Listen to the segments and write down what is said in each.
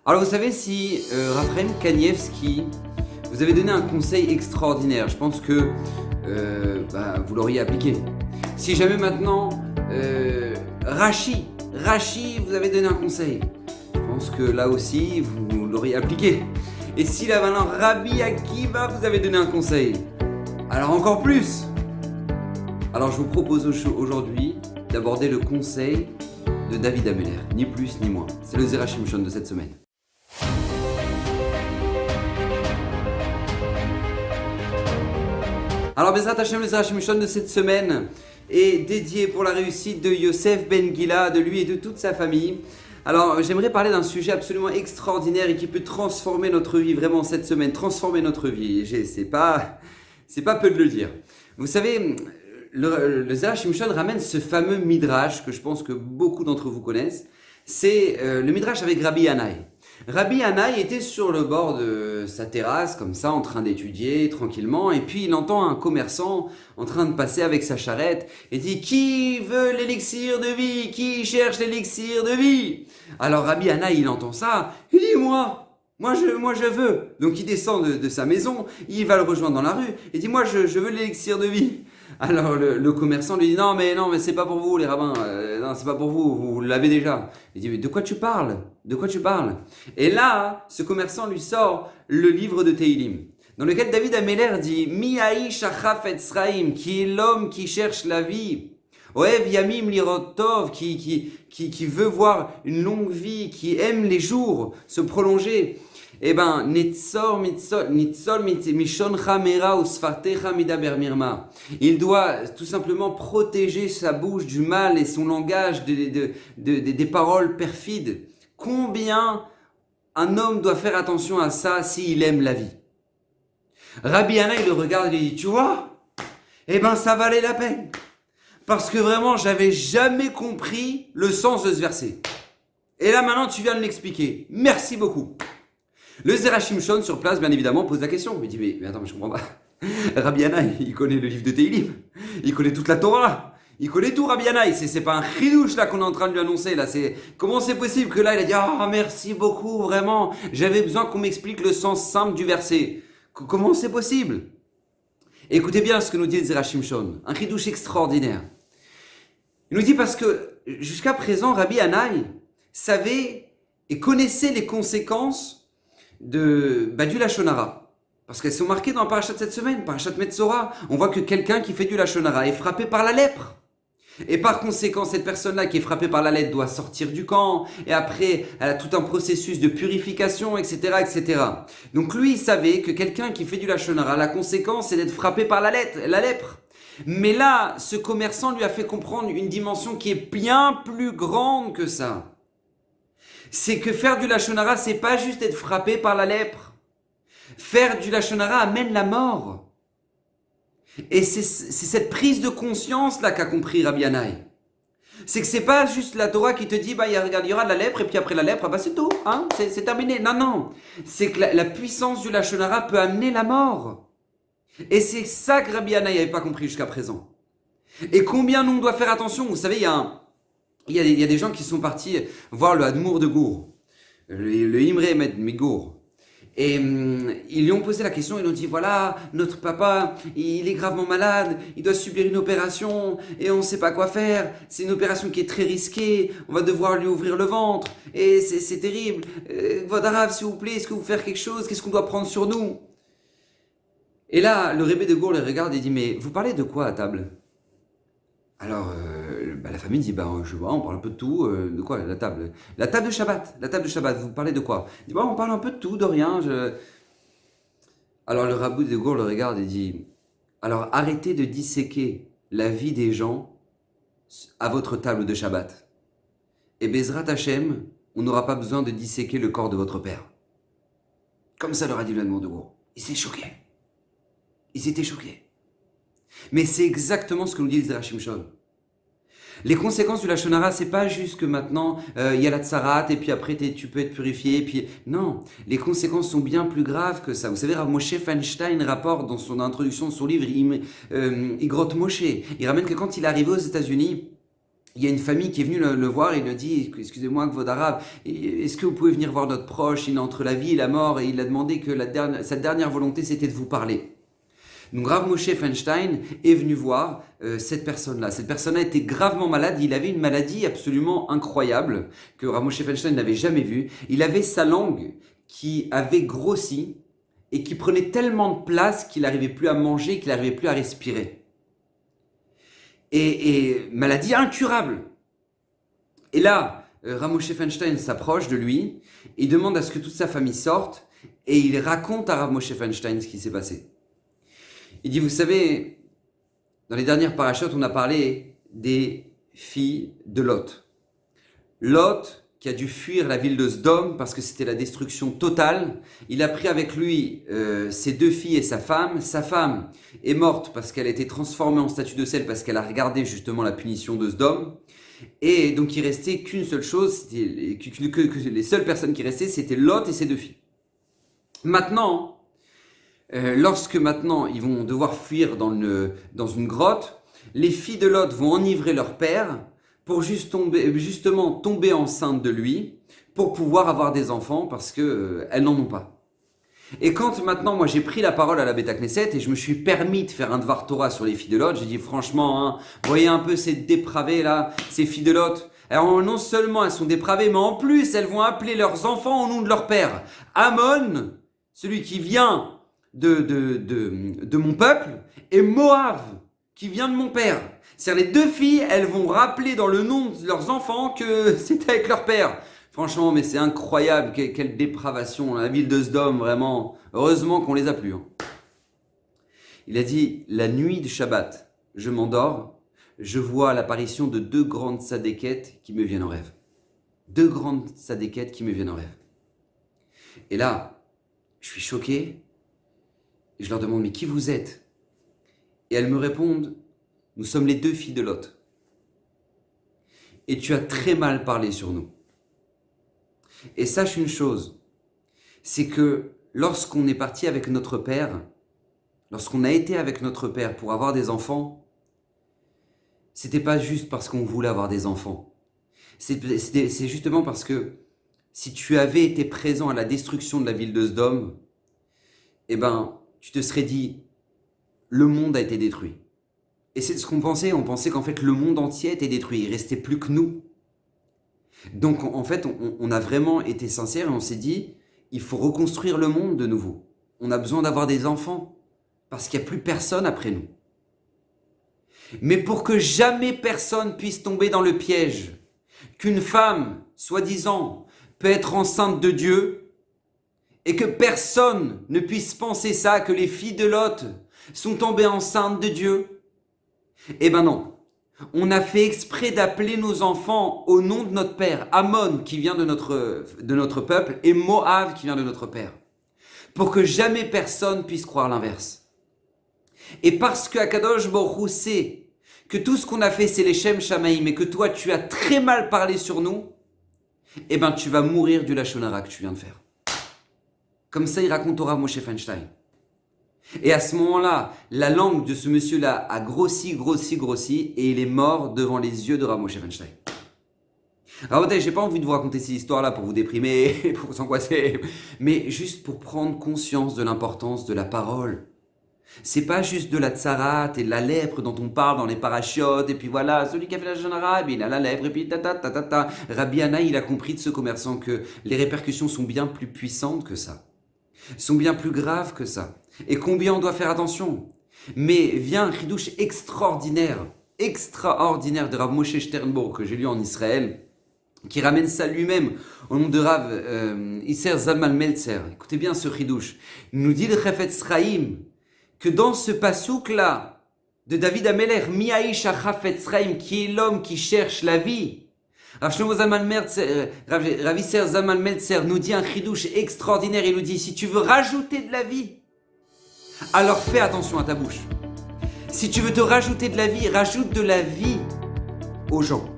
Alors vous savez, si Raphaël Kanievski vous avait donné un conseil extraordinaire, je pense que vous l'auriez appliqué. Si jamais maintenant Rachi vous avait donné un conseil, je pense que là aussi vous l'auriez appliqué. Et si là maintenant Rabbi Akiva vous avait donné un conseil, alors encore plus. Alors je vous propose aujourd'hui d'aborder le conseil de David Ameller, ni plus ni moins. C'est le Zera Shimshon de cette semaine. Alors Bezrat Hashem, le Zera Shimshon de cette semaine est dédié pour la réussite de Yosef Ben Gila, de lui et de toute sa famille. Alors j'aimerais parler d'un sujet absolument extraordinaire et qui peut transformer notre vie vraiment cette semaine, transformer notre vie. Et c'est pas peu de le dire. Vous savez, le Zera Shimshon ramène ce fameux midrash que je pense que beaucoup d'entre vous connaissent. C'est le midrash avec Rabbi Yanaï. Rabbi Yanaï était sur le bord de sa terrasse, comme ça, en train d'étudier tranquillement, et puis il entend un commerçant en train de passer avec sa charrette, et dit « Qui veut l'élixir de vie? Qui cherche l'élixir de vie ?» Alors Rabbi Yanaï, il entend ça, il dit « Moi je veux !» Donc il descend de sa maison, il va le rejoindre dans la rue, et dit « Moi je veux l'élixir de vie !» Alors le commerçant lui dit non mais c'est pas pour vous les rabbins, non c'est pas pour vous, vous l'avez déjà. Il dit mais de quoi tu parles? De quoi tu parles? Et là, ce commerçant lui sort le livre de Tehilim, dans lequel David Ameller dit Mi haïsh achaf etzraim, qui est l'homme qui cherche la vie. Oev yamim lirot tov, qui veut voir une longue vie, qui aime les jours se prolonger. Eh ben, nitzol mishon chamera ou sfartecha midaber mirma. Il doit tout simplement protéger sa bouche du mal et son langage des paroles perfides. Combien un homme doit faire attention à ça s'il aime la vie? Rabbi Yanaï, il le regarde et il dit, tu vois, eh ben, ça valait la peine. Parce que vraiment, j'avais jamais compris le sens de ce verset. Et là, maintenant, tu viens de m'expliquer. Merci beaucoup. Le Zera Shimshon sur place, bien évidemment, pose la question. Il dit, mais attends, mais je comprends pas. Rabbi Yanaï, il connaît le livre de Tehilim. Il connaît toute la Torah. Il connaît tout, Rabbi Yanaï. C'est pas un chidouche là qu'on est en train de lui annoncer. Là, comment c'est possible que là, il a dit, ah, merci beaucoup, vraiment. J'avais besoin qu'on m'explique le sens simple du verset. Comment c'est possible? Écoutez bien ce que nous dit le Zera Shimshon. Un chidouche extraordinaire. Il nous dit parce que jusqu'à présent, Rabbi Yanaï savait et connaissait les conséquences du Lashon Hara. Parce qu'elles sont marquées dans le parachat de cette semaine, parachat Metzora. On voit que quelqu'un qui fait du Lashon Hara est frappé par la lèpre. Et par conséquent, cette personne-là qui est frappée par la lèpre doit sortir du camp. Et après, elle a tout un processus de purification, etc., etc. Donc lui, il savait que quelqu'un qui fait du Lashon Hara, la conséquence, c'est d'être frappé par la lèpre. Mais là, ce commerçant lui a fait comprendre une dimension qui est bien plus grande que ça. C'est que faire du Lashon Hara, c'est pas juste être frappé par la lèpre. Faire du Lashon Hara amène la mort. Et c'est cette prise de conscience là qu'a compris Rabbi Yanaï. C'est que c'est pas juste la Torah qui te dit, regarde, il y aura de la lèpre, et puis après la lèpre, c'est tout, hein, c'est terminé. Non. C'est que la puissance du Lashon Hara peut amener la mort. Et c'est ça que Rabbi Yanaï n'avait pas compris jusqu'à présent. Et combien on doit faire attention? Vous savez, il y a des gens qui sont partis voir le Hadmour de Gour, le Imre Megour. Et ils lui ont posé la question, ils lui ont dit, voilà, notre papa, il est gravement malade, il doit subir une opération, et on ne sait pas quoi faire, c'est une opération qui est très risquée, on va devoir lui ouvrir le ventre, et c'est terrible. Votre arabe, s'il vous plaît, est-ce que vous faites quelque chose? Qu'est-ce qu'on doit prendre sur nous? Et là, le Rebbe de Gour les regarde et dit, mais vous parlez de quoi à table? Alors, la famille dit, je vois, on parle un peu de tout. De quoi? La table de Shabbat. La table de Shabbat, vous parlez de quoi? Il dit, on parle un peu de tout, de rien. Alors le Rabbi de Gour le regarde et dit, alors arrêtez de disséquer la vie des gens à votre table de Shabbat. Et Bezrat Hashem, on n'aura pas besoin de disséquer le corps de votre père. Comme ça leur a dit le Hadmour de Gour. Ils étaient choqués. Mais c'est exactement ce que nous dit le Zera Shimshon. Les conséquences du Lashon Hara, c'est pas juste que maintenant il y a la tsarat et puis après tu peux être purifié. Puis non, les conséquences sont bien plus graves que ça. Vous savez, Rav Moshe Feinstein rapporte dans son introduction de son livre Igrot Moshe. Il ramène que quand il est arrivé aux États-Unis, il y a une famille qui est venue le voir et il lui a dit « Excusez-moi, Kvod Arav, est-ce que vous pouvez venir voir notre proche? Il est entre la vie et la mort. » Et il a demandé que sa dernière volonté, c'était de vous parler. Donc Rav Moshe Feinstein est venu voir cette personne-là. Cette personne-là était gravement malade. Il avait une maladie absolument incroyable que Rav Moshe Feinstein n'avait jamais vue. Il avait sa langue qui avait grossi et qui prenait tellement de place qu'il n'arrivait plus à manger, qu'il n'arrivait plus à respirer. Et maladie incurable. Et là, Rav Moshe Feinstein s'approche de lui, il demande à ce que toute sa famille sorte et il raconte à Rav Moshe Feinstein ce qui s'est passé. Il dit, vous savez, dans les dernières parachutes, on a parlé des filles de Lot. Lot, qui a dû fuir la ville de Sdom parce que c'était la destruction totale, il a pris avec lui ses 2 filles et sa femme. Sa femme est morte parce qu'elle a été transformée en statue de sel parce qu'elle a regardé justement la punition de Sdom. Et donc il restait qu'une seule chose, que les seules personnes qui restaient, c'était Lot et ses 2 filles. Maintenant, lorsque maintenant ils vont devoir fuir dans une grotte, les filles de Lot vont enivrer leur père pour justement tomber enceinte de lui, pour pouvoir avoir des enfants parce qu'elles n'en ont pas. Et quand maintenant moi j'ai pris la parole à la Beth Knesset et je me suis permis de faire un Dvar Torah sur les filles de Lot, j'ai dit franchement, voyez un peu ces dépravés là, ces filles de Lot. Alors non seulement elles sont dépravées, mais en plus elles vont appeler leurs enfants au nom de leur père. Ammon, celui qui vient de mon peuple, et Moab, qui vient de mon père. C'est-à-dire les 2 filles, elles vont rappeler dans le nom de leurs enfants que c'était avec leur père. Franchement, mais c'est incroyable, quelle dépravation. La ville de Sdom, vraiment, heureusement qu'on les a plus. Il a dit, la nuit de Shabbat, je m'endors, je vois l'apparition de 2 grandes sadéquettes qui me viennent en rêve. 2 grandes sadéquettes qui me viennent en rêve. Et là, je suis choqué, et je leur demande, mais qui vous êtes? Et elles me répondent, nous sommes les 2 filles de Lot. Et tu as très mal parlé sur nous. Et sache une chose, c'est que lorsqu'on est parti avec notre père, lorsqu'on a été avec notre père pour avoir des enfants, c'était pas juste parce qu'on voulait avoir des enfants. C'est justement parce que si tu avais été présent à la destruction de la ville de Sdom, eh ben, tu te serais dit, le monde a été détruit. Et c'est ce qu'on pensait, on pensait qu'en fait le monde entier était détruit, il restait plus que nous. Donc en fait on a vraiment été sincère et on s'est dit, il faut reconstruire le monde de nouveau. On a besoin d'avoir des enfants, parce qu'il n'y a plus personne après nous. Mais pour que jamais personne puisse tomber dans le piège, qu'une femme, soi-disant, peut être enceinte de Dieu, et que personne ne puisse penser ça, que les filles de Lot sont tombées enceintes de Dieu, eh ben non, on a fait exprès d'appeler nos enfants au nom de notre père, Ammon qui vient de notre peuple et Moab qui vient de notre père, pour que jamais personne puisse croire l'inverse. Et parce que Akadosh Baruch Hu sait que tout ce qu'on a fait c'est les Shem Shamaïm et que toi tu as très mal parlé sur nous, eh ben tu vas mourir du Lachon Hara que tu viens de faire. Comme ça il raconte au Rav Moshe Feinstein. Et à ce moment-là, la langue de ce monsieur-là a grossi, et il est mort devant les yeux de Rav Moshe Feinstein. Alors, j'ai pas envie de vous raconter ces histoires-là pour vous déprimer, pour vous angoisser, mais juste pour prendre conscience de l'importance de la parole. C'est pas juste de la tsarat et de la lèpre dont on parle dans les parachutes, et puis voilà, celui qui a fait la jeune arabe, il a la lèpre, et puis ta. Rabbi Hanna, il a compris de ce commerçant que les répercussions sont bien plus puissantes que ça, sont bien plus graves que ça. Et combien on doit faire attention. Mais vient un chidouche extraordinaire de Rav Moshe Sternborg que j'ai lu en Israël, qui ramène ça lui-même au nom de Rav Isser Zalman Meltzer. Écoutez bien ce chidouche. Il nous dit le Chafetz Chaim que dans ce pasouk-là de David Ameler, Miaïch Chafetz Chaim, qui est l'homme qui cherche la vie, Rav Isser Zalman Meltzer nous dit un chidouche extraordinaire. Il nous dit, si tu veux rajouter de la vie, alors fais attention à ta bouche. Si tu veux te rajouter de la vie, rajoute de la vie aux gens.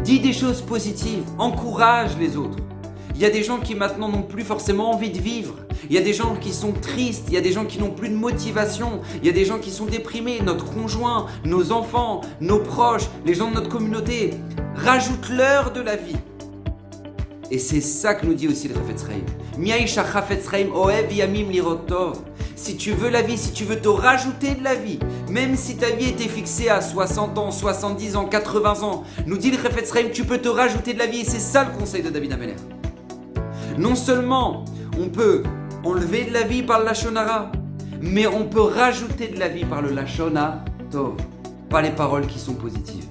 Dis des choses positives, encourage les autres. Il y a des gens qui maintenant n'ont plus forcément envie de vivre. Il y a des gens qui sont tristes, il y a des gens qui n'ont plus de motivation, il y a des gens qui sont déprimés, notre conjoint, nos enfants, nos proches, les gens de notre communauté. Rajoute-leur de la vie. Et c'est ça que nous dit aussi le Chafetz Chaim. Miaïcha Chafetz Chaim oev yamim lirot tov. Si tu veux la vie, si tu veux te rajouter de la vie, même si ta vie était fixée à 60 ans, 70 ans, 80 ans, nous dit le Chafetz Chaim, tu peux te rajouter de la vie. Et c'est ça le conseil de David Ameler. Non seulement on peut enlever de la vie par le Lashon Hara, mais on peut rajouter de la vie par le Lashon Tov, par les paroles qui sont positives.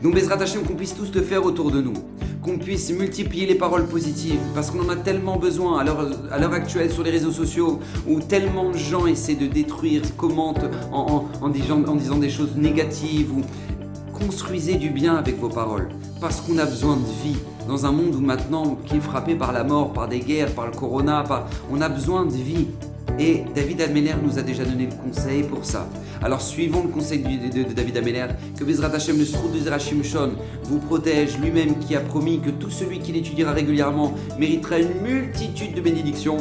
Donc Bezrat Hashem, qu'on puisse tous le faire autour de nous, qu'on puisse multiplier les paroles positives, parce qu'on en a tellement besoin à l'heure actuelle sur les réseaux sociaux, où tellement de gens essaient de détruire, commentent en disant des choses négatives, ou construisez du bien avec vos paroles, parce qu'on a besoin de vie. Dans un monde où maintenant, qui est frappé par la mort, par des guerres, par le corona, on a besoin de vie. Et David Ameler nous a déjà donné le conseil pour ça. Alors suivons le conseil de David Ameler, que Bezrat Hashem, le Srout de Zera Shimshon, vous protège, lui-même qui a promis que tout celui qui l'étudiera régulièrement méritera une multitude de bénédictions.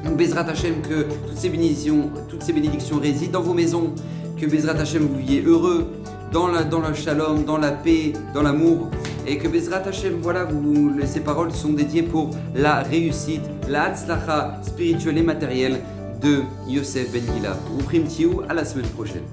Donc Bezrat Hashem, que toutes ces bénédictions résident dans vos maisons, que Bezrat Hashem vous viviez heureux, dans le shalom, dans la paix, dans l'amour, et que Bezrat Hashem, voilà, ces paroles sont dédiées pour la réussite, la hatzlacha spirituelle et matérielle de Yosef Ben Gila. Ou Primtiou, à la semaine prochaine.